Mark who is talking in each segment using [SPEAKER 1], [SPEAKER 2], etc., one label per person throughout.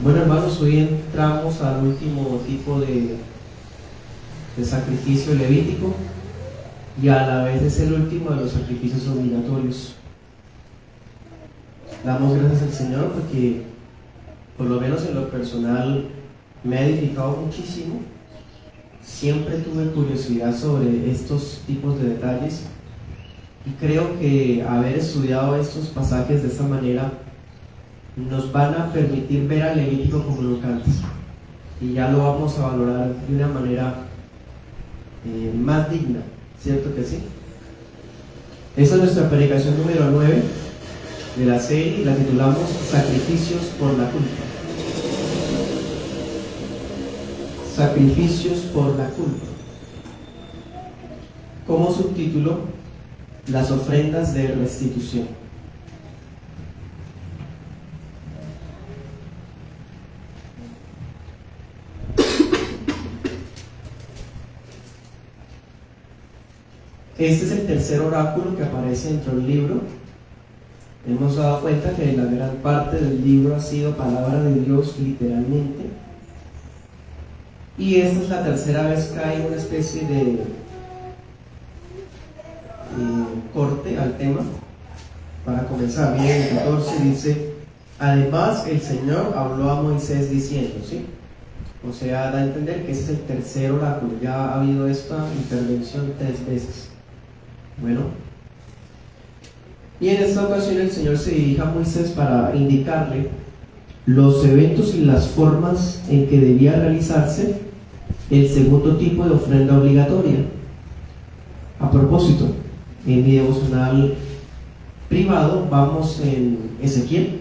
[SPEAKER 1] Bueno, hermanos, hoy entramos al último tipo de sacrificio levítico y a la vez es el último de los sacrificios obligatorios. Damos gracias al Señor porque, por lo menos en lo personal, me ha edificado muchísimo. Siempre tuve curiosidad sobre estos tipos de detalles y creo que haber estudiado estos pasajes de esta manera nos van a permitir ver al Levítico como nunca antes, y ya lo vamos a valorar de una manera más digna, ¿cierto que sí? Esa es nuestra predicación número 9 de la serie y la titulamos Sacrificios por la culpa. Sacrificios por la culpa. Como subtítulo, las ofrendas de restitución. Este es el tercer oráculo que aparece dentro del libro. Hemos dado cuenta que la gran parte del libro ha sido palabra de Dios literalmente. Y esta es la tercera vez que hay una especie de corte al tema. Para comenzar, bien, el 14 dice: además el Señor habló a Moisés diciendo, ¿sí? O sea, da a entender que ese es el tercer oráculo. Ya ha habido esta intervención 3 veces. Bueno, y en esta ocasión el Señor se dirige a Moisés para indicarle los eventos y las formas en que debía realizarse el segundo tipo de ofrenda obligatoria. A propósito, en mi devocional privado vamos en Ezequiel,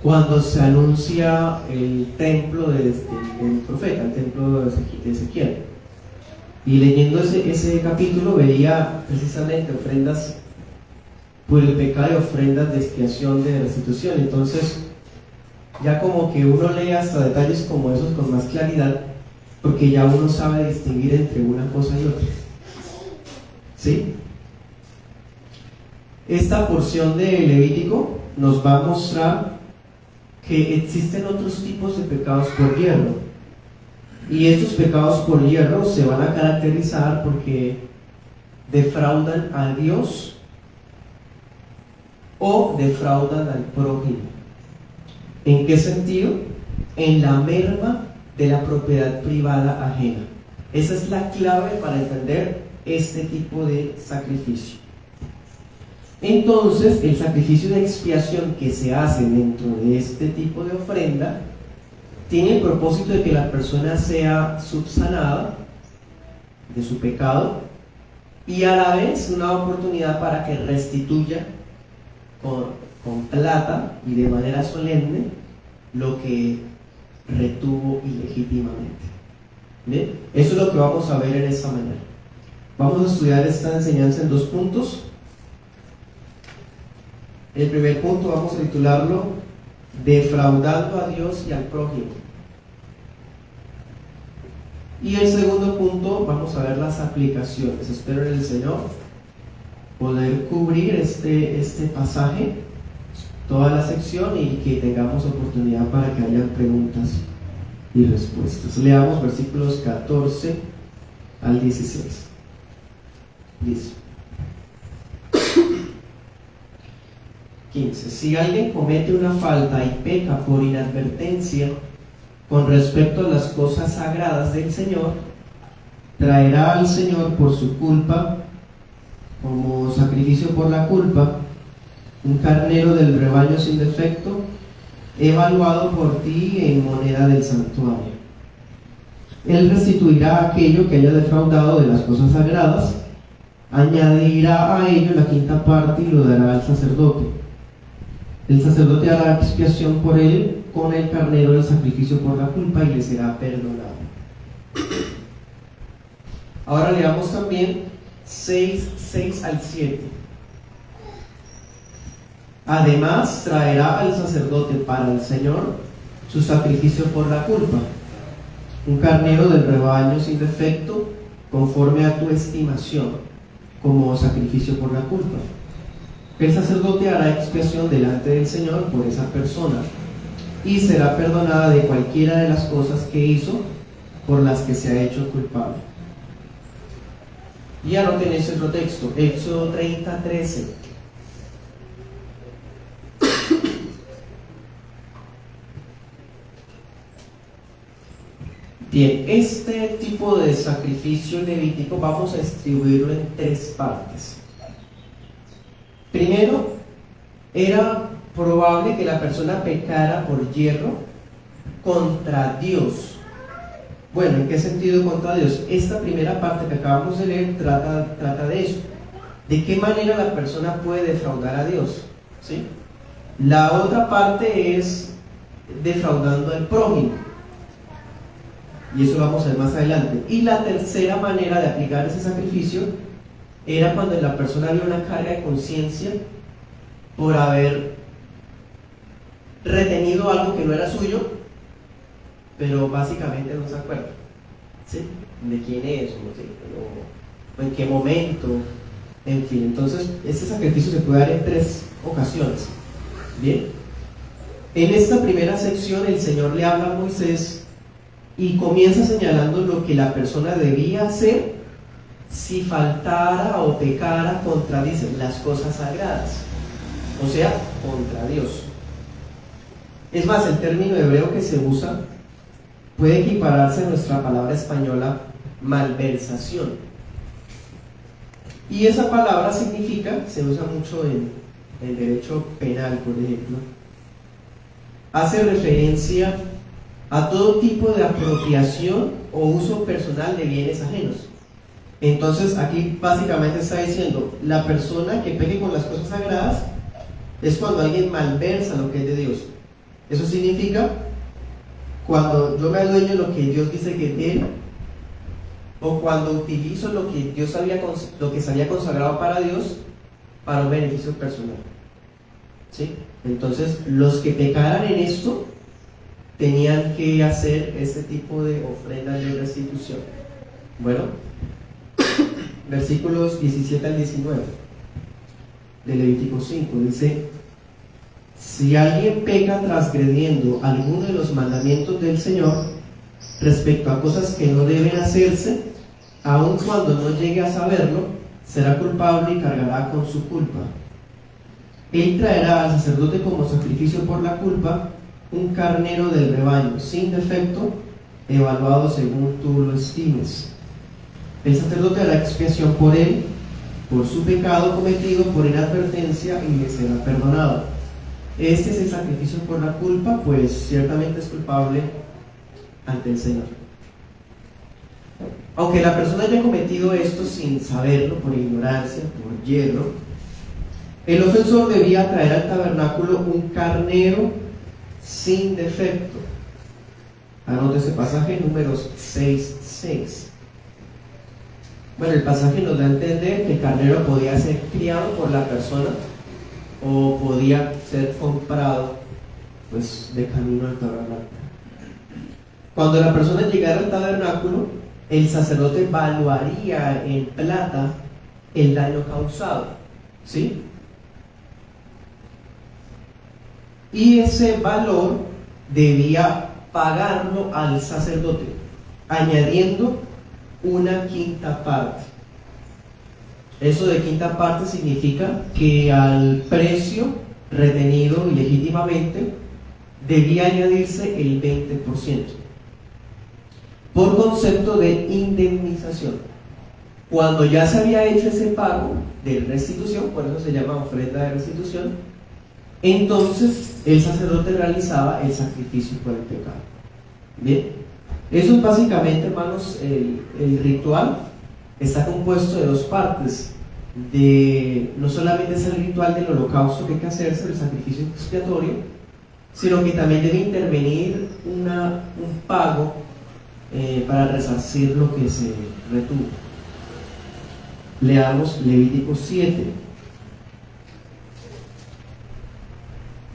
[SPEAKER 1] cuando se anuncia el templo del profeta, el templo de Ezequiel. Y leyendo ese capítulo veía precisamente ofrendas por el pecado y ofrendas de expiación, de restitución. Entonces ya como que uno lee hasta detalles como esos con más claridad, porque ya uno sabe distinguir entre una cosa y otra. ¿Sí? Esta porción de Levítico nos va a mostrar que existen otros tipos de pecados por hierro. Y estos pecados por hierro se van a caracterizar porque defraudan a Dios o defraudan al prójimo. ¿En qué sentido? En la merma de la propiedad privada ajena. Esa es la clave para entender este tipo de sacrificio. Entonces, el sacrificio de expiación que se hace dentro de este tipo de ofrenda tiene el propósito de que la persona sea subsanada de su pecado y a la vez una oportunidad para que restituya con plata y de manera solemne lo que retuvo ilegítimamente. ¿Bien? Eso es lo que vamos a ver en esta mañana. Vamos a estudiar esta enseñanza en 2 puntos. El primer punto vamos a titularlo defraudando a Dios y al prójimo. Y el segundo punto vamos a ver las aplicaciones. Espero en el Señor poder cubrir este pasaje, toda la sección, y que tengamos oportunidad para que haya preguntas y respuestas. Leamos versículos 14 al 16. Dice 15. Si alguien comete una falta y peca por inadvertencia con respecto a las cosas sagradas del Señor, traerá al Señor por su culpa, como sacrificio por la culpa, un carnero del rebaño sin defecto, evaluado por ti en moneda del santuario. Él restituirá aquello que haya defraudado de las cosas sagradas, añadirá a ello la 5ª parte y lo dará al sacerdote. El sacerdote hará expiación por él con el carnero del sacrificio por la culpa y le será perdonado. Ahora leamos también 6 al 7. Además traerá al sacerdote para el Señor su sacrificio por la culpa, un carnero del rebaño sin defecto, conforme a tu estimación, como sacrificio por la culpa. El sacerdote hará expiación delante del Señor por esa persona y será perdonada de cualquiera de las cosas que hizo por las que se ha hecho culpable. Y anoten ese otro texto, Éxodo 30:13. Bien, este tipo de sacrificio levítico vamos a distribuirlo en 3 partes. Primero, era probable que la persona pecara por yerro contra Dios. Bueno, ¿en qué sentido contra Dios? Esta primera parte que acabamos de leer trata de eso. ¿De qué manera la persona puede defraudar a Dios? ¿Sí? La otra parte es defraudando al prójimo. Y eso lo vamos a ver más adelante. Y la tercera manera de aplicar ese sacrificio era cuando la persona había una carga de conciencia por haber retenido algo que no era suyo, pero básicamente no se acuerda, ¿sí? De quién es, no sé, o en qué momento, en fin. Entonces, este sacrificio se puede dar en 3 ocasiones. Bien, en esta primera sección el Señor le habla a Moisés y comienza señalando lo que la persona debía hacer si faltara o pecara contra, dice, las cosas sagradas, o sea, contra Dios. Es más, el término hebreo que se usa puede equipararse a nuestra palabra española malversación. Y esa palabra significa, se usa mucho en el derecho penal, por ejemplo, hace referencia a todo tipo de apropiación o uso personal de bienes ajenos. Entonces aquí básicamente está diciendo, la persona que peque con las cosas sagradas es cuando alguien malversa lo que es de Dios. Eso significa cuando yo me adueño de lo que Dios dice que es de Él, o cuando utilizo lo que lo que se había consagrado para Dios para un beneficio personal. ¿Sí? Entonces los que pecaran en esto tenían que hacer este tipo de ofrendas de restitución. Bueno, versículos 17 al 19 de Levítico 5 dice: si alguien peca transgrediendo alguno de los mandamientos del Señor respecto a cosas que no deben hacerse, aun cuando no llegue a saberlo, será culpable y cargará con su culpa. Él traerá al sacerdote como sacrificio por la culpa un carnero del rebaño, sin defecto, evaluado según tú lo estimes. El sacerdote hará expiación por él, por su pecado cometido por inadvertencia, y le será perdonado. Este es el sacrificio por la culpa, pues ciertamente es culpable ante el Señor. Aunque la persona haya cometido esto sin saberlo, por ignorancia, por yerro, el ofensor debía traer al tabernáculo un carnero sin defecto. Anote ese pasaje, Números 6:6. Bueno, el pasaje nos da a entender que el carnero podía ser criado por la persona o podía ser comprado, pues, de camino al tabernáculo. Cuando la persona llegara al tabernáculo, el sacerdote evaluaría en plata el daño causado, ¿sí? Y ese valor debía pagarlo al sacerdote, añadiendo una quinta parte. Eso de quinta parte significa que al precio retenido ilegítimamente debía añadirse el 20%, por concepto de indemnización. Cuando ya se había hecho ese pago de restitución, por eso se llama ofrenda de restitución, entonces el sacerdote realizaba el sacrificio por el pecado. Bien, eso es básicamente, hermanos, el ritual. Está compuesto de 2 partes. No solamente es el ritual del holocausto que hay que hacerse, el sacrificio expiatorio, sino que también debe intervenir un pago para resarcir lo que se retuvo. Leamos Levítico 7,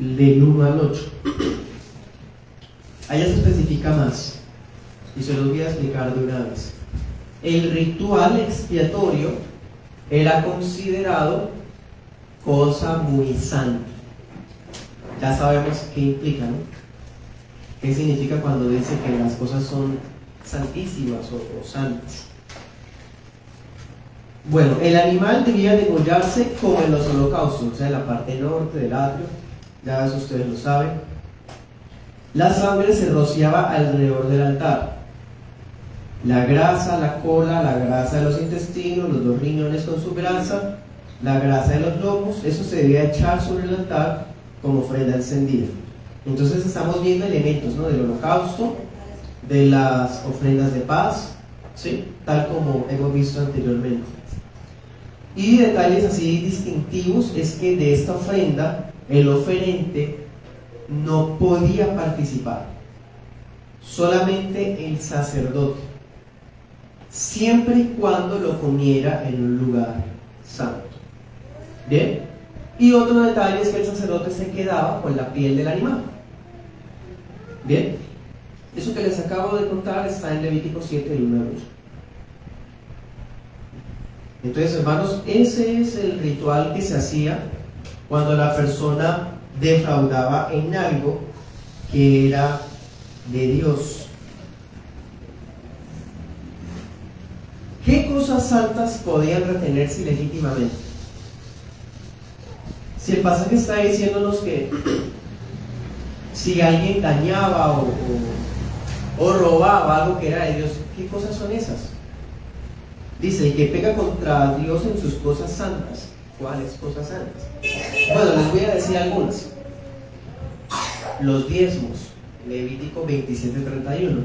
[SPEAKER 1] del 1 al 8. Allá se especifica más, y se los voy a explicar de una vez. El ritual expiatorio era considerado cosa muy santa. Ya sabemos qué implica, ¿no? ¿Qué significa cuando dice que las cosas son santísimas o santas? Bueno, el animal debía degollarse como en los holocaustos, o sea, en la parte norte del atrio, ya eso ustedes lo saben. La sangre se rociaba alrededor del altar. La grasa, la cola, la grasa de los intestinos, los 2 riñones con su grasa, la grasa de los lomos, eso se debía echar sobre el altar como ofrenda encendida. Entonces estamos viendo elementos, ¿no?, del holocausto, de las ofrendas de paz, ¿sí?, tal como hemos visto anteriormente. Y detalles así distintivos es que de esta ofrenda el oferente no podía participar, solamente el sacerdote, siempre y cuando lo comiera en un lugar santo. Bien, y otro detalle es que el sacerdote se quedaba con la piel del animal. Bien, eso que les acabo de contar está en Levítico 7, del 1 al 8. Entonces, hermanos, ese es el ritual que se hacía cuando la persona defraudaba en algo que era de Dios. ¿Qué cosas santas podían retenerse ilegítimamente? Si el pasaje está diciéndonos que si alguien dañaba o robaba algo que era de Dios, ¿qué cosas son esas? Dice, el que pega contra Dios en sus cosas santas. ¿Cuáles cosas santas? Bueno, les voy a decir algunas. Los diezmos, Levítico 27:31.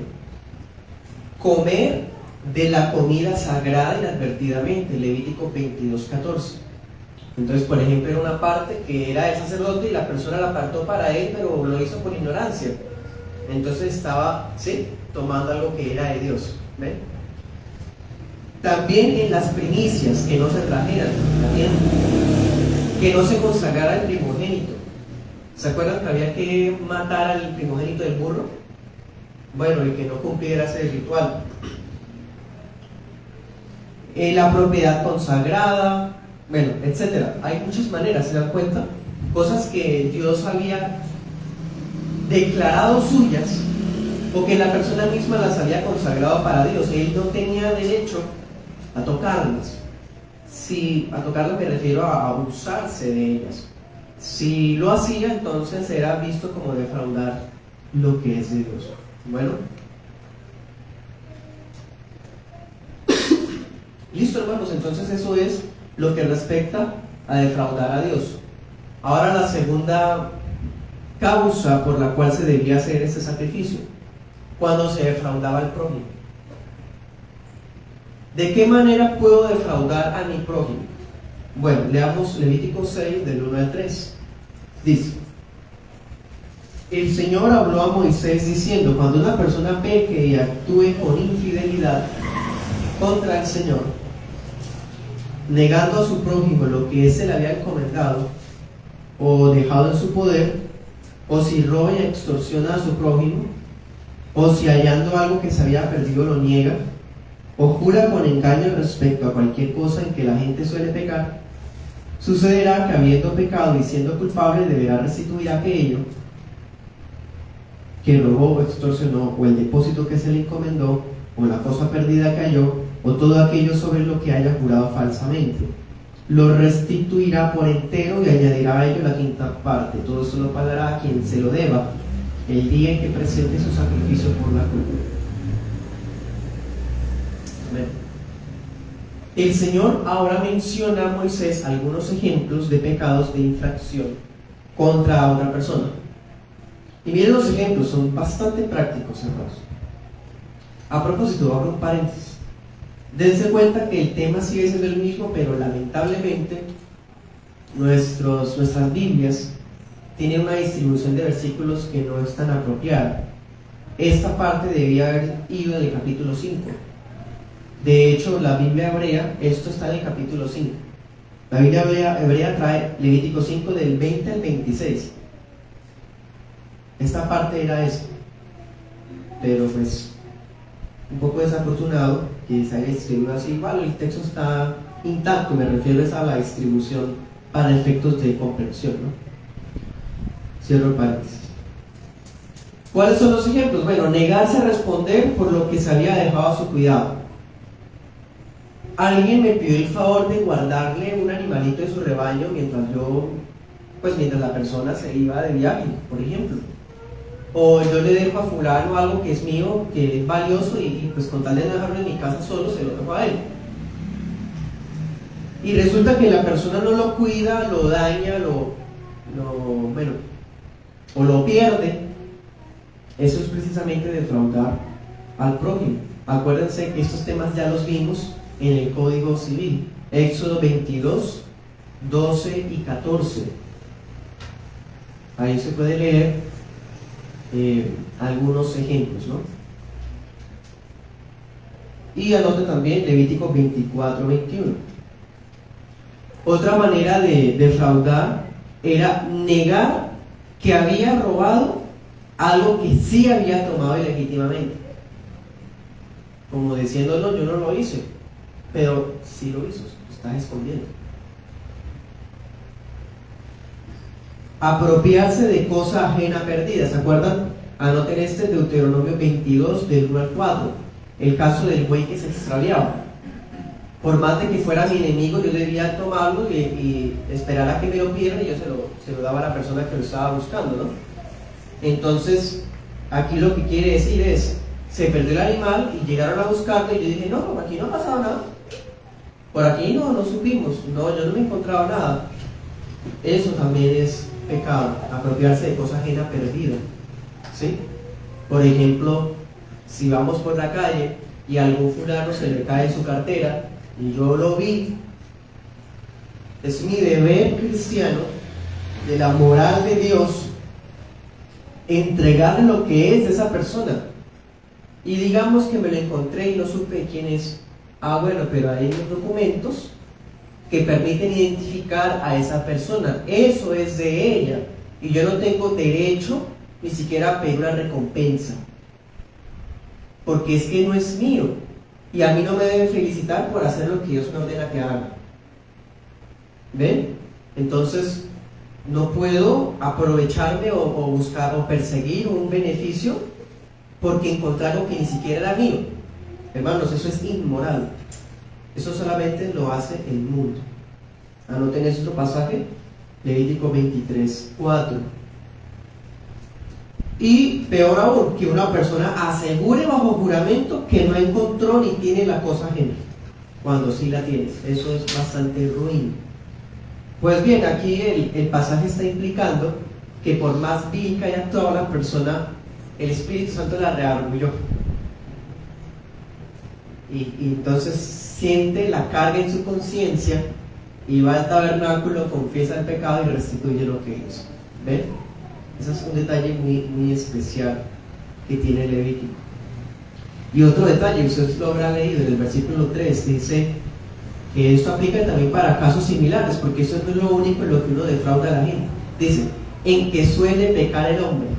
[SPEAKER 1] Comer de la comida sagrada inadvertidamente, Levítico 22:14. Entonces, por ejemplo, era una parte que era del sacerdote y la persona la apartó para él, pero lo hizo por ignorancia. Entonces estaba, ¿sí?, tomando algo que era de Dios. ¿Ven? También en las primicias, que no se trajeran, también, que no se consagrara el primogénito. ¿Se acuerdan que había que matar al primogénito del burro? Bueno, el que no cumpliera ese ritual. La propiedad consagrada, bueno, etcétera. Hay muchas maneras, ¿se dan cuenta? Cosas que Dios había declarado suyas o que la persona misma las había consagrado para Dios. Él no tenía derecho a tocarlas. Si a tocarlas me refiero a usarse de ellas. Si lo hacía, entonces era visto como defraudar lo que es de Dios. Bueno, listo, hermanos, entonces eso es lo que respecta a defraudar a Dios. Ahora la segunda causa por la cual se debía hacer este sacrificio, cuando se defraudaba al prójimo. ¿De qué manera puedo defraudar a mi prójimo? Bueno, leamos Levítico 6, del 1 al 3. Dice: el Señor habló a Moisés diciendo, cuando una persona peque y actúe con infidelidad contra el Señor, negando a su prójimo lo que éste le había encomendado o dejado en su poder, o si roba y extorsiona a su prójimo, o si hallando algo que se había perdido lo niega, o jura con engaño respecto a cualquier cosa en que la gente suele pecar, sucederá que habiendo pecado y siendo culpable deberá restituir aquello que robó o extorsionó, o el depósito que se le encomendó, o la cosa perdida que halló, o todo aquello sobre lo que haya jurado falsamente. Lo restituirá por entero y añadirá a ello la quinta parte. Todo eso lo pagará a quien se lo deba el día en que presente su sacrificio por la culpa. El Señor ahora menciona a Moisés algunos ejemplos de pecados de infracción contra otra persona. Y miren, los ejemplos son bastante prácticos, hermanos. A propósito, abro un paréntesis. Dense cuenta que el tema sigue siendo el mismo, pero lamentablemente nuestras Biblias tienen una distribución de versículos que no es tan apropiada. Esta parte debía haber ido en el capítulo 5. De hecho, la Biblia hebrea, esto está en el capítulo 5. La Biblia hebrea trae Levítico 5 del 20 al 26. Esta parte era eso. Pero pues, un poco desafortunado que se haya distribuido así. Igual el texto está intacto, me refiero a la distribución para efectos de comprensión, ¿no? Cierro paréntesis. ¿Cuáles son los ejemplos? Bueno, negarse a responder por lo que se había dejado a su cuidado. Alguien me pidió el favor de guardarle un animalito de su rebaño mientras la persona se iba de viaje, por ejemplo. O yo le dejo a fulano algo que es mío, que es valioso, y pues con tal de no dejarlo en mi casa solo, se lo dejo a él. Y resulta que la persona no lo cuida, lo daña, o lo pierde. Eso es precisamente defraudar al prójimo. Acuérdense que estos temas ya los vimos en el Código Civil, Éxodo 22, 12 y 14. Ahí se puede leer algunos ejemplos, ¿no? Y anote también Levítico 24, 21. Otra manera de defraudar era negar que había robado algo que sí había tomado ilegítimamente, como diciéndolo, yo no lo hice, pero sí lo hizo, estás escondiendo. Apropiarse de cosa ajena perdida. ¿Se acuerdan? Anoten este Deuteronomio 22 del 1 al 4, el caso del buey que se extraviaba. Por más de que fuera mi enemigo, yo debía tomarlo y esperar a que me lo pierda, y yo se lo daba a la persona que lo estaba buscando, ¿no? Entonces, aquí lo que quiere decir es, se perdió el animal y llegaron a buscarlo, y yo dije, no, aquí no ha pasado nada, por aquí no supimos, no, yo no me encontraba nada. Eso también es pecado, apropiarse de cosa ajena perdida, ¿sí? Por ejemplo, si vamos por la calle y a algún fulano se le cae su cartera y yo lo vi, es mi deber cristiano, de la moral de Dios, entregarle lo que es de esa persona. Y digamos que me lo encontré y no supe quién es. Bueno, pero hay unos documentos que permiten identificar a esa persona. Eso es de ella, y yo no tengo derecho ni siquiera a pedir una recompensa, porque es que no es mío, y a mí no me deben felicitar por hacer lo que Dios me ordena que haga. ¿Ven? Entonces no puedo aprovecharme o buscar o perseguir un beneficio porque encontré algo que ni siquiera era mío. Hermanos, eso es inmoral. Eso solamente lo hace el mundo. Anoten ese otro pasaje, Levítico 23, 4. Y peor aún, que una persona asegure bajo juramento que no encontró ni tiene la cosa ajena, cuando sí la tienes. Eso es bastante ruin. Pues bien, aquí el pasaje está implicando que por más bien que haya actuado la persona, el Espíritu Santo la reargulló. Y entonces siente la carga en su conciencia y va al tabernáculo, confiesa el pecado y restituye lo que hizo. ¿Ven? Ese es un detalle muy, muy especial que tiene el Levítico. Y otro detalle, usted lo habrá leído en el versículo 3, dice que esto aplica también para casos similares, porque eso no es lo único en lo que uno defrauda a la gente. Dice, en que suele pecar el hombre.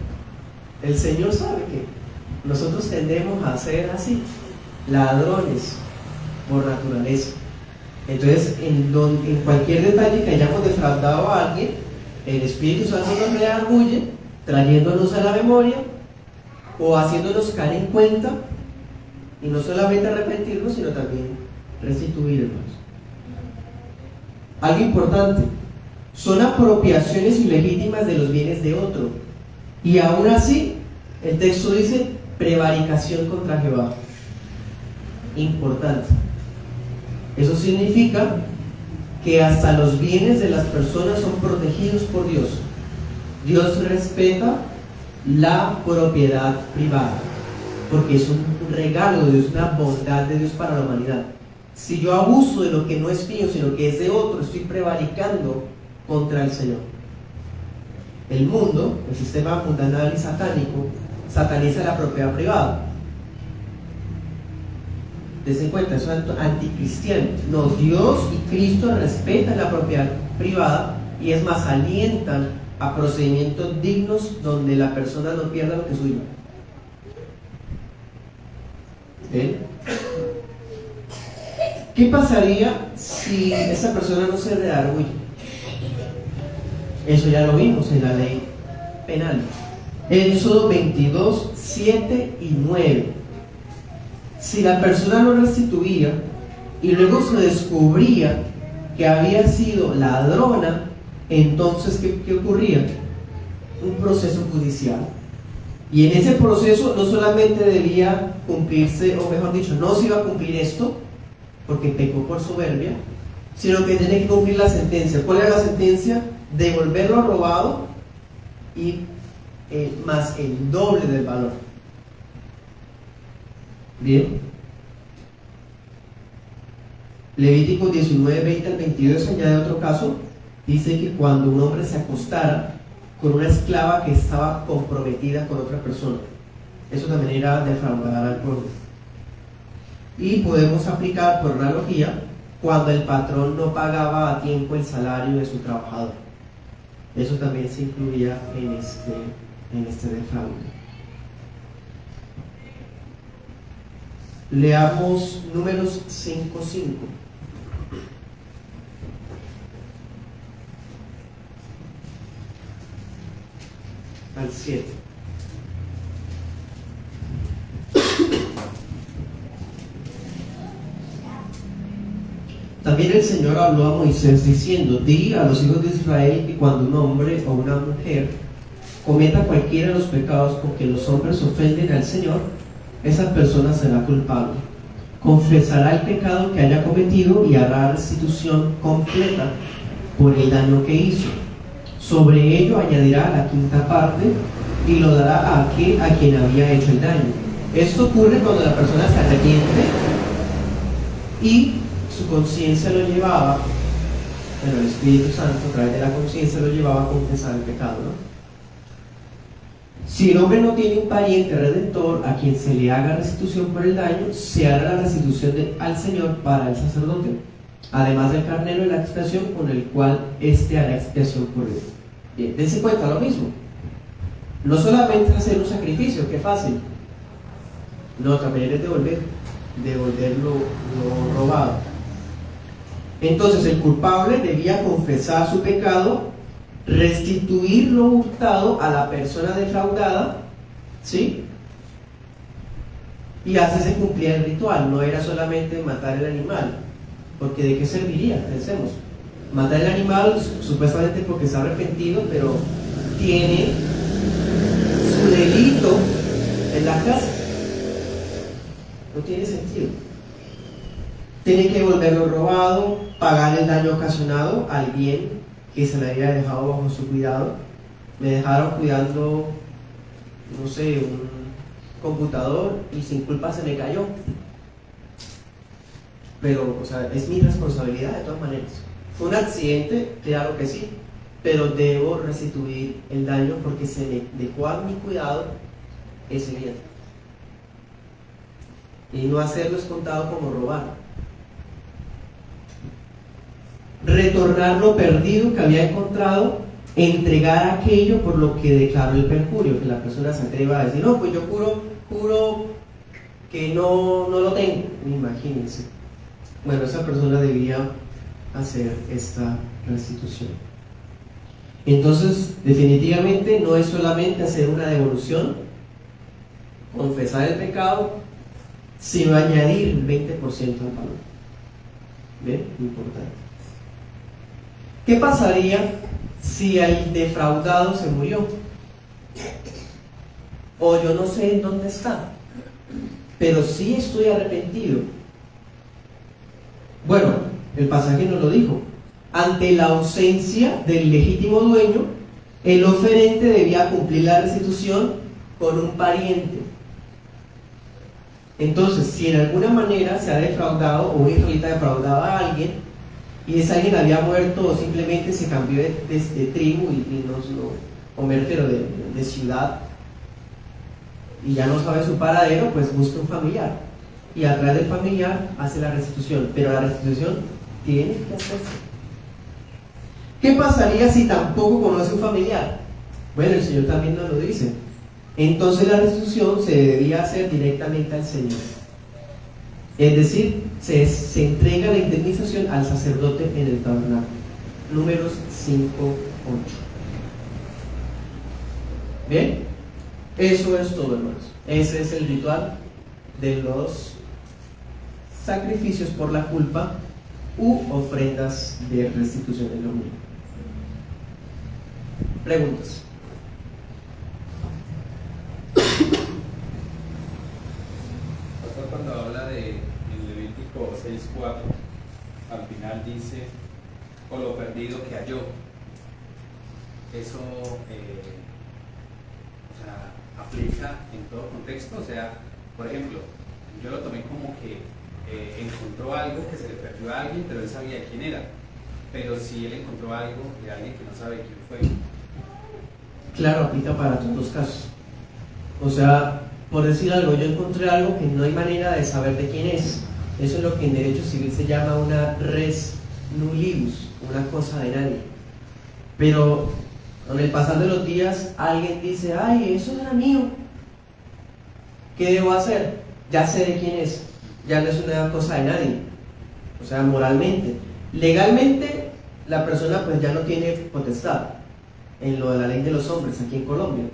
[SPEAKER 1] El Señor sabe que nosotros tendemos a ser así, ladrones por naturaleza. Entonces, en cualquier detalle que hayamos defraudado a alguien, el Espíritu Santo nos redarguye, trayéndonos a la memoria o haciéndonos caer en cuenta, y no solamente arrepentirnos, sino también restituirnos. Algo importante, son apropiaciones ilegítimas de los bienes de otro, y aún así el texto dice prevaricación contra Jehová. Importante. Eso significa que hasta los bienes de las personas son protegidos por Dios. Dios respeta la propiedad privada, porque es un regalo de Dios, una bondad de Dios para la humanidad. Si yo abuso de lo que no es mío, sino que es de otro, estoy prevaricando contra el Señor. El mundo, el sistema mundanal y satánico, sataniza la propiedad privada. Dense cuenta, eso es anticristiano. No, Dios y Cristo respetan la propiedad privada, y es más, alientan a procedimientos dignos donde la persona no pierda lo que es suyo. ¿Ven? ¿Qué pasaría si esa persona no se redarguye? Eso ya lo vimos en la ley penal. Éxodo 22, 7 y 9. Si la persona no restituía y luego se descubría que había sido ladrona, entonces ¿qué ocurría? Un proceso judicial. Y en ese proceso no solamente debía cumplirse, o mejor dicho, no se iba a cumplir esto, porque pecó por soberbia, sino que tenía que cumplir la sentencia. ¿Cuál era la sentencia? Devolver lo robado y más el doble del valor. Bien. Levítico 19, 20 al 22 añade otro caso. Dice que cuando un hombre se acostara con una esclava que estaba comprometida con otra persona, eso también era defraudar al pueblo. Y podemos aplicar por analogía cuando el patrón no pagaba a tiempo el salario de su trabajador. Eso también se incluía en este defraude. Leamos Números 5:5. Al 7. También el Señor habló a Moisés diciendo: di a los hijos de Israel que cuando un hombre o una mujer cometa cualquiera de los pecados con que los hombres ofenden al Señor, esa persona será culpable. Confesará el pecado que haya cometido y hará restitución completa por el daño que hizo. Sobre ello añadirá la quinta parte y lo dará a quien había hecho el daño. Esto ocurre cuando la persona se arrepiente y su conciencia lo llevaba, el Espíritu Santo a través de la conciencia lo llevaba a confesar el pecado, ¿no? Si el hombre no tiene un pariente redentor a quien se le haga restitución por el daño, se hará la restitución al Señor para el sacerdote, además del carnero de la expiación con el cual éste hará expiación por él. Bien, dense cuenta lo mismo. No solamente hacer un sacrificio, qué fácil. No, también es devolver lo robado. Entonces el culpable debía confesar su pecado, restituir lo hurtado a la persona defraudada, ¿sí? Y así se cumplía el ritual. No era solamente matar el animal, porque ¿de qué serviría? Pensemos. Matar el animal supuestamente porque se ha arrepentido, pero tiene su delito en la casa. No tiene sentido. Tiene que devolverlo robado, pagar el daño ocasionado al bien que se me había dejado bajo su cuidado. Me dejaron cuidando, no sé, un computador y sin culpa se me cayó. Pero, o sea, es mi responsabilidad de todas maneras. ¿Fue un accidente? Claro que sí, pero debo restituir el daño porque se me dejó a mi cuidado ese bien. Y no hacerlo es contado como robar. Retornar lo perdido que había encontrado, entregar aquello por lo que declaró el perjurio, que la persona se atreva a decir: no, pues yo juro que no lo tengo. Imagínense. Bueno, esa persona debía hacer esta restitución. Entonces, definitivamente no es solamente hacer una devolución, confesar el pecado, sino añadir el 20% al valor. ¿Bien? Importante. ¿Qué pasaría si el defraudado se murió? O yo no sé en dónde está, pero sí estoy arrepentido. Bueno, el pasaje nos lo dijo. Ante la ausencia del legítimo dueño, el oferente debía cumplir la restitución con un pariente. Entonces, si en alguna manera se ha defraudado o un israelita defraudaba a alguien, y ese alguien había muerto o simplemente se cambió de tribu o me refiero de ciudad, y ya no sabe su paradero, pues busca un familiar. Y a través del familiar hace la restitución. Pero la restitución tiene que hacerse. ¿Qué pasaría si tampoco conoce un familiar? Bueno, el Señor también nos lo dice. Entonces la restitución se debía hacer directamente al Señor. Es decir, se entrega la indemnización al sacerdote en el tabernáculo. Números 5:8. ¿Bien? Eso es todo, hermanos. Ese es el ritual de los sacrificios por la culpa u ofrendas de restitución en lo mismo. Preguntas.
[SPEAKER 2] Pastor, cuando habla de en Levítico 6:4, al final dice, o lo perdido que halló. Eso o sea, aplica en todo contexto. O sea, por ejemplo, yo lo tomé como que encontró algo que se le perdió a alguien, pero él sabía quién era. Pero si él encontró algo de alguien que no sabe quién fue.
[SPEAKER 1] Claro, aplica para todos los casos. O sea, por decir algo, yo encontré algo que no hay manera de saber de quién es. Eso es lo que en derecho civil se llama una res nullibus, una cosa de nadie. Pero con el pasar de los días, alguien dice, ay, eso era mío. ¿Qué debo hacer? Ya sé de quién es. Ya no es una cosa de nadie. O sea, moralmente. Legalmente, la persona pues ya no tiene potestad en lo de la ley de los hombres aquí en Colombia.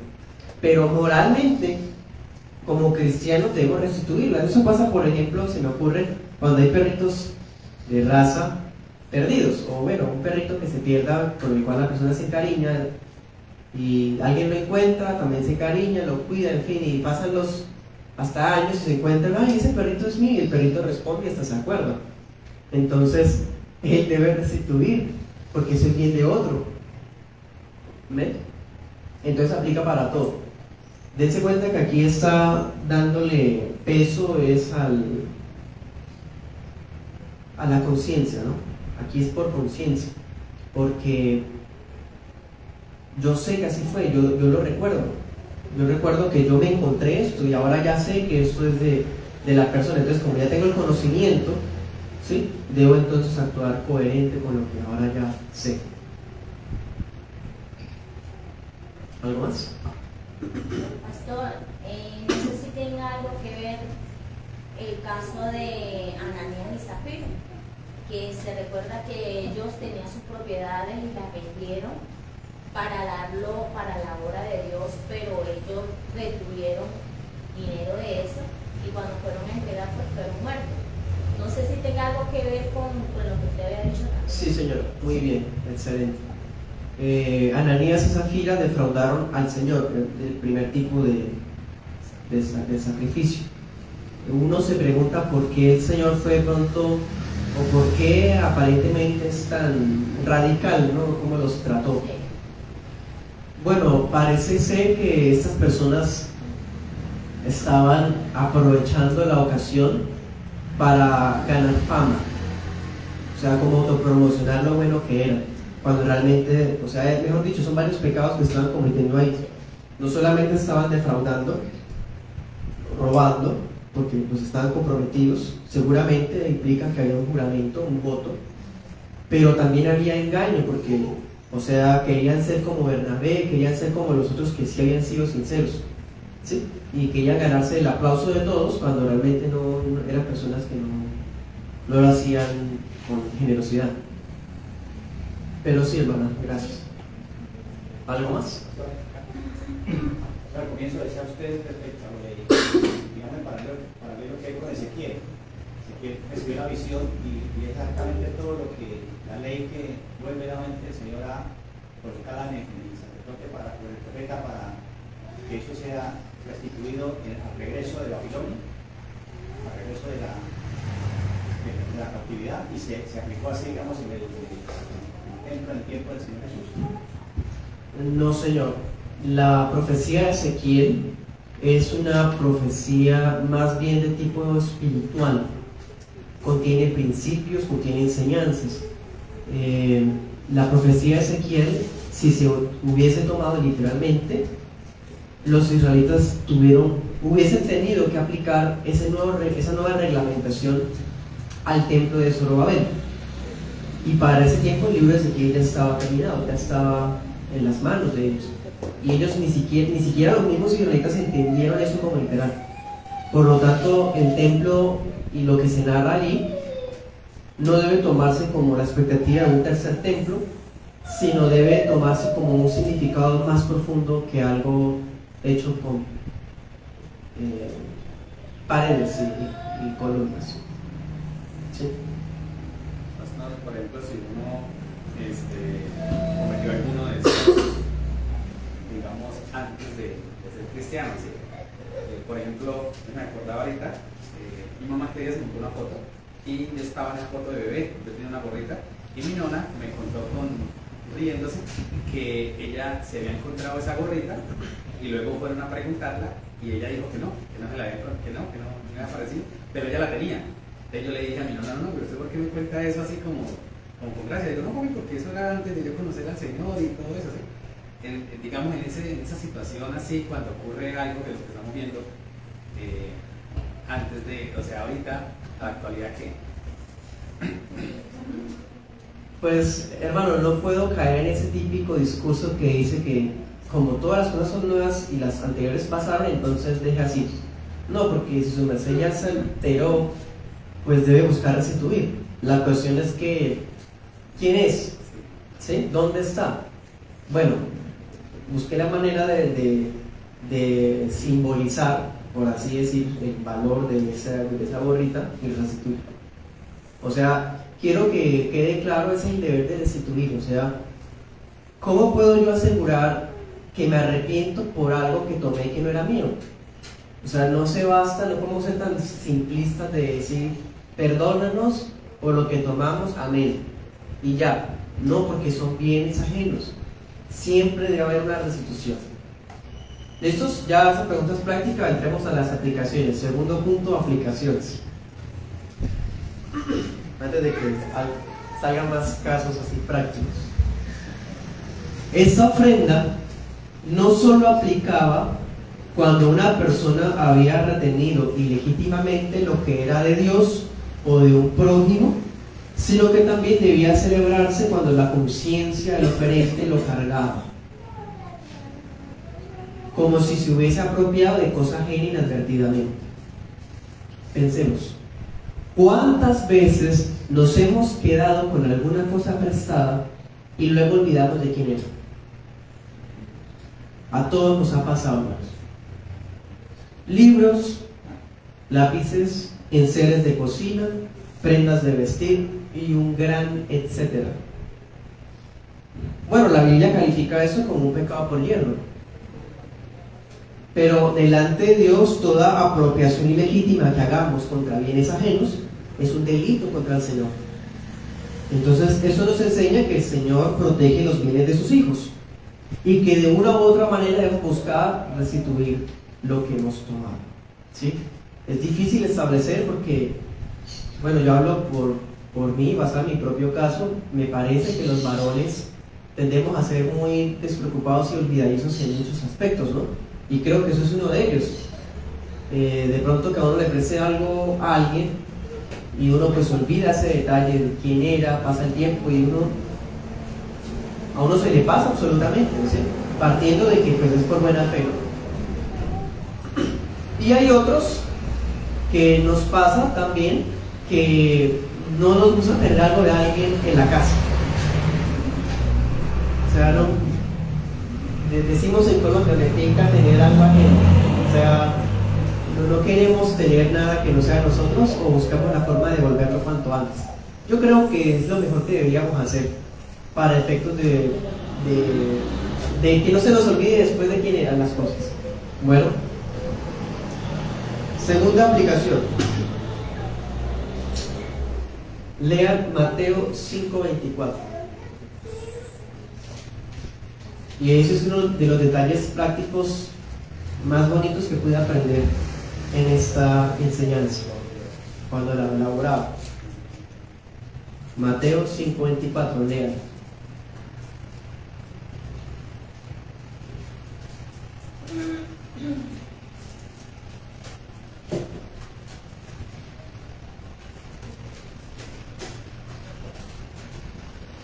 [SPEAKER 1] Pero moralmente, como cristiano, debo restituirla. Eso pasa, por ejemplo, se me ocurre cuando hay perritos de raza perdidos, o bueno, un perrito que se pierda con el cual la persona se encariña y alguien lo encuentra, también se encariña, lo cuida, en fin, y pasan los hasta años y se encuentran, ay, ese perrito es mío, y el perrito responde y hasta se acuerda. Entonces, él debe restituir, porque eso es bien de otro. ¿Ven? Entonces aplica para todo. Dense cuenta que aquí está dándole peso es a la conciencia, ¿no? Aquí es por conciencia, porque yo sé que así fue, yo lo recuerdo. Yo recuerdo que yo me encontré esto y ahora ya sé que esto es de la persona. Entonces, como ya tengo el conocimiento, ¿sí? Debo entonces actuar coherente con lo que ahora ya sé. ¿Algo más?
[SPEAKER 3] Pastor, no sé si tenga algo que ver el caso de Ananías y Zafiro, que se recuerda que ellos tenían sus propiedades y las vendieron para darlo para la obra de Dios, pero ellos retuvieron dinero de eso y cuando fueron a entregar pues fueron muertos. No sé si tenga algo que ver con lo que usted había dicho también.
[SPEAKER 1] Sí, señor, muy bien, excelente. Ananías y Zafira defraudaron al Señor, el primer tipo de sacrificio. Uno se pregunta por qué el Señor fue pronto, o por qué aparentemente es tan radical, ¿no? ¿Cómo los trató?
[SPEAKER 3] Sí.
[SPEAKER 1] Bueno, parece ser que estas personas estaban aprovechando la ocasión para ganar fama, o sea, como autopromocionar lo bueno que eran, cuando realmente, o sea, mejor dicho, son varios pecados que estaban cometiendo ahí. No solamente estaban defraudando, robando, porque pues estaban comprometidos, seguramente implica que había un juramento, un voto, pero también había engaño, porque, o sea, querían ser como Bernabé, querían ser como los otros que sí habían sido sinceros, ¿sí? Y querían ganarse el aplauso de todos cuando realmente no eran personas que no lo hacían con generosidad. Pero sí, hermana, gracias. ¿Algo más?
[SPEAKER 4] Al comienzo decía usted respecto a lo de, digamos, el paralelo que hay con Ezequiel. Ezequiel recibió una visión y exactamente todo lo que la ley que verdaderamente el Señor ha colocado en el sacerdote por el profeta para que eso sea restituido al regreso de Babilonia, al regreso de la cautividad, y se aplicó así, digamos, en el templo en el tiempo del Señor Jesús.
[SPEAKER 1] No, señor. La profecía de Ezequiel es una profecía más bien de tipo espiritual. Contiene principios, contiene enseñanzas. La profecía de Ezequiel, si se hubiese tomado literalmente, los israelitas hubiesen tenido que aplicar esa nueva reglamentación al templo de Zorobabel. Y para ese tiempo el libro de Ezequiel ya estaba terminado, ya estaba en las manos de ellos. Y ellos ni siquiera los mismos israelitas entendieron eso como literal. Por lo tanto, el templo y lo que se narra allí no debe tomarse como la expectativa de un tercer templo, sino debe tomarse como un significado más profundo que algo hecho con paredes y columnas. ¿Sí?
[SPEAKER 2] Por ejemplo, si uno cometió alguno de esos, digamos, antes de ser cristiano, ¿sí? Por ejemplo, me acordaba ahorita, mi mamá quería se montó una foto y yo estaba en esa foto de bebé, yo tenía una gorrita y mi nona me contó riéndose que ella se había encontrado esa gorrita y luego fueron a preguntarla y ella dijo que no se la había, que no me había parecido, pero ella la tenía. Entonces yo le dije a mi nona, no, pero usted por qué me cuenta eso así como con gracia. Digo, no, porque eso era antes de yo conocer al Señor y todo eso, ¿sí? Digamos, en esa situación así, cuando ocurre algo de lo que estamos viendo, antes de, o sea, ahorita, a la actualidad, ¿qué?
[SPEAKER 1] Pues, hermano, no puedo caer en ese típico discurso que dice que como todas las cosas son nuevas y las anteriores pasaron, entonces deja así. No, porque si su merced ya se enteró, pues debe buscar restituir. La cuestión es que, ¿quién es? ¿Sí? ¿Dónde está? Bueno, busqué la manera de simbolizar, por así decir, el valor de esa gorrita y restituir. O sea, quiero que quede claro ese deber de restituir. O sea, ¿cómo puedo yo asegurar que me arrepiento por algo que tomé que no era mío? O sea, no se basta, no podemos ser tan simplistas de decir, perdónanos por lo que tomamos, amén, y ya. No, porque son bienes ajenos. Siempre debe haber una restitución. Listos, ya esas preguntas prácticas, entremos a las aplicaciones. Segundo punto, aplicaciones. Antes de que salgan más casos así prácticos. Esta ofrenda no solo aplicaba cuando una persona había retenido ilegítimamente lo que era de Dios o de un prójimo, sino que también debía celebrarse cuando la conciencia del oferente lo cargaba, como si se hubiese apropiado de cosa ajena inadvertidamente. Pensemos, ¿cuántas veces nos hemos quedado con alguna cosa prestada y luego olvidamos de quién era? A todos nos ha pasado, hermanos. Libros, lápices, enseres de cocina, prendas de vestir y un gran etcétera. Bueno, la Biblia califica eso como un pecado por hierro. Pero delante de Dios, toda apropiación ilegítima que hagamos contra bienes ajenos es un delito contra el Señor. Entonces, eso nos enseña que el Señor protege los bienes de sus hijos y que de una u otra manera debemos buscar restituir lo que hemos tomado. ¿Sí? Es difícil establecer porque, bueno, yo hablo por mí, basado en mi propio caso. Me parece que los varones tendemos a ser muy despreocupados y olvidadizos en muchos aspectos, ¿no? Y creo que eso es uno de ellos. De pronto que a uno le preste algo a alguien y uno pues olvida ese detalle de quién era, pasa el tiempo y a uno se le pasa absolutamente, ¿sí? Partiendo de que pues es por buena fe. Y hay otros que nos pasa también que no nos gusta tener algo de alguien en la casa. O sea, no decimos en Colombia, me pica tener algo ajeno. O sea, no queremos tener nada que no sea nosotros o buscamos la forma de devolverlo cuanto antes. Yo creo que es lo mejor que deberíamos hacer para efectos de que no se nos olvide después de quién eran las cosas. Bueno, segunda aplicación. Lean Mateo 5:24. Y ese es uno de los detalles prácticos más bonitos que pude aprender en esta enseñanza cuando la elaboraba. Mateo 5:24, lean.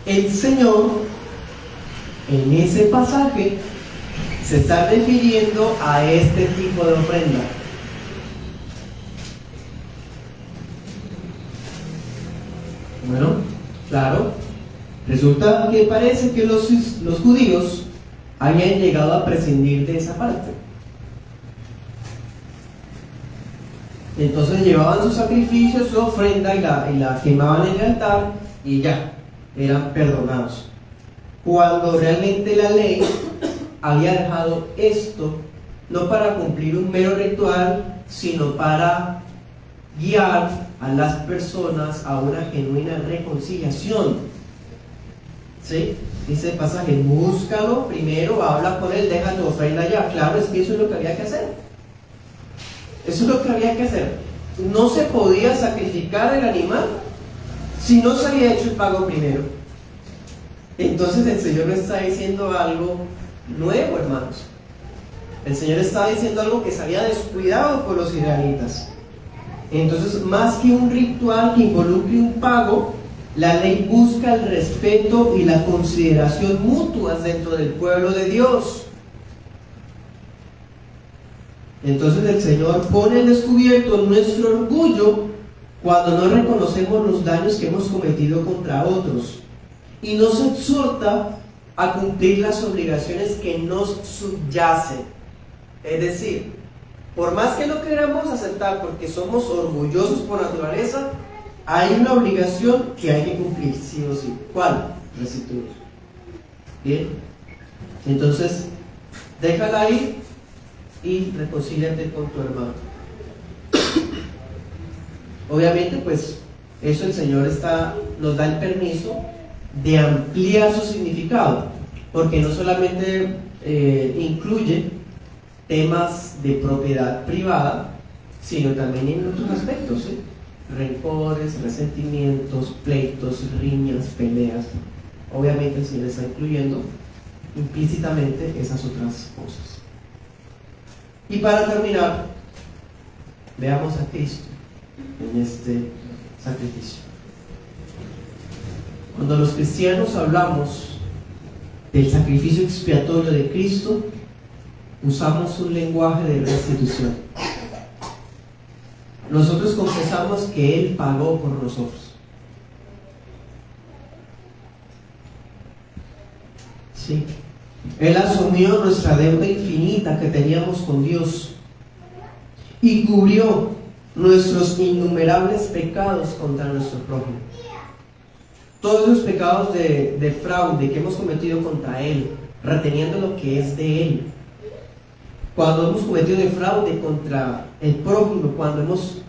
[SPEAKER 1] El Señor en ese pasaje se está refiriendo a este tipo de ofrenda. Bueno, claro, resulta que parece que los judíos habían llegado a prescindir de esa parte. Entonces llevaban su sacrificio, su ofrenda y la quemaban en el altar y ya, eran perdonados. Cuando realmente la ley había dejado esto no para cumplir un mero ritual, sino para guiar a las personas a una genuina reconciliación. ¿Sí? Dice el pasaje, búscalo primero, habla con él, deja tu ofrenda allá. Claro, es que eso es lo que había que hacer. Eso es lo que había que hacer. No se podía sacrificar el animal si no se había hecho el pago primero. Entonces el Señor no está diciendo algo nuevo, hermanos. El Señor está diciendo algo que se había descuidado por los israelitas. Entonces, más que un ritual que involucre un pago, la ley busca el respeto y la consideración mutuas dentro del pueblo de Dios. Entonces el Señor pone al descubierto nuestro orgullo cuando no reconocemos los daños que hemos cometido contra otros y nos exhorta a cumplir las obligaciones que nos subyacen. Es decir, por más que lo queramos aceptar porque somos orgullosos por naturaleza, hay una obligación que hay que cumplir, sí o sí. ¿Cuál? Restituir. Bien. Entonces, déjala ir y reconcíliate con tu hermano. Obviamente, pues, eso el Señor nos da el permiso de ampliar su significado, porque no solamente incluye temas de propiedad privada, sino también en otros aspectos, ¿sí? Rencores, resentimientos, pleitos, riñas, peleas. Obviamente el Señor está incluyendo implícitamente esas otras cosas. Y para terminar, veamos a Cristo en este sacrificio. Cuando los cristianos hablamos del sacrificio expiatorio de Cristo, usamos un lenguaje de restitución. Nosotros confesamos que Él pagó por nosotros. Sí. Él asumió nuestra deuda infinita que teníamos con Dios y cubrió nuestros innumerables pecados contra nuestro prójimo. Todos los pecados de fraude que hemos cometido contra Él, reteniendo lo que es de Él. Cuando hemos cometido de fraude contra el prójimo, cuando nos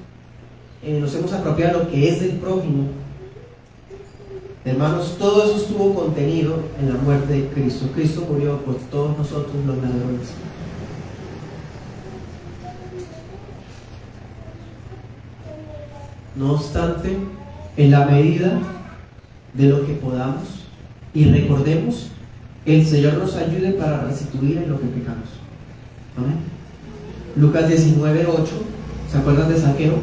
[SPEAKER 1] hemos apropiado de lo que es del prójimo, hermanos, todo eso estuvo contenido en la muerte de Cristo. Cristo murió por todos nosotros los ladrones. No obstante, en la medida de lo que podamos y recordemos, el Señor nos ayude para restituir en lo que pecamos. Amén. Lucas 19:8. ¿Se acuerdan de Zaqueo?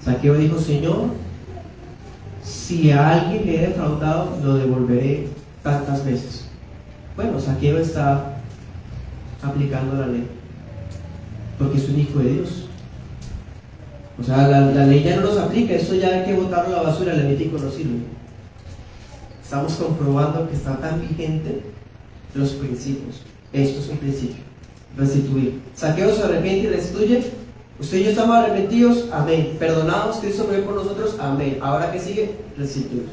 [SPEAKER 1] Zaqueo dijo: Señor, si a alguien le he defraudado, lo devolveré tantas veces. Bueno, Zaqueo está aplicando la ley, porque es un hijo de Dios. O sea, la ley ya no nos aplica, eso ya hay que botarlo a la basura, el Levítico no sirve. Estamos comprobando que está tan vigente los principios. Esto es un principio: restituir. Zaqueo se arrepiente y restituye. Usted y yo estamos arrepentidos, amén. Perdonados, Cristo murió por nosotros, amén. Ahora que sigue, restituir.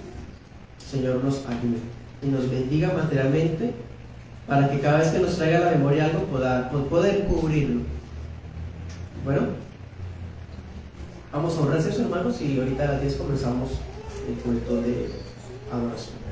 [SPEAKER 1] Señor nos ayude y nos bendiga materialmente, para que cada vez que nos traiga a la memoria algo poder cubrirlo. Bueno, vamos a un receso, hermanos, y ahorita a las 10 comenzamos el culto de adoración.